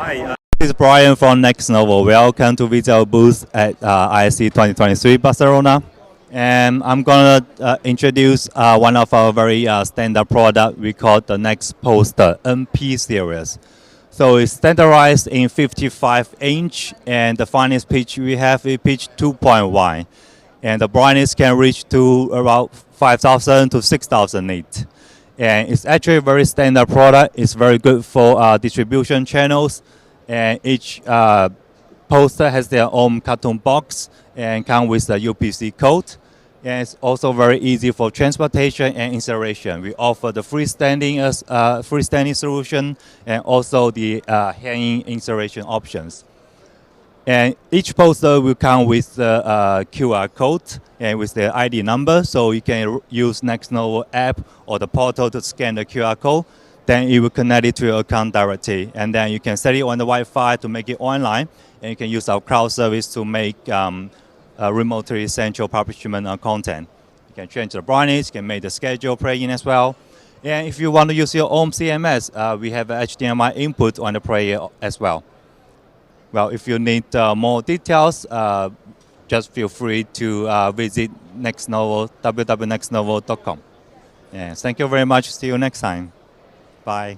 Hi, this is Brian from NEXNOVO. Welcome to visit our booth at ISE 2023 Barcelona. And I'm going to introduce one of our very standard product we call the Next Poster NP series. So it's standardized in 55-inch, and the finest pitch we have is pitch 2.1. And the brightness can reach to around 5,000 to 6,000 nit. And it's actually a very standard product. It's very good for distribution channels. And each poster has their own cartoon box and come with the UPC code. And it's also very easy for transportation and installation. We offer the freestanding solution and also the hanging installation options. And each poster will come with the QR code and with the ID number, so you can use NEXNOVO app or the portal to scan the QR code. Then it will connect it to your account directly, and then you can set it on the Wi-Fi to make it online, and you can use our cloud service to make remotely central publishment content. You can change the brightness, you can make the schedule play-in as well. And if you want to use your own CMS, we have an HDMI input on the player as well. Well, if you need more details, just feel free to visit NEXNOVO, www.nexnovo.com. Yes, thank you very much. See you next time. Bye.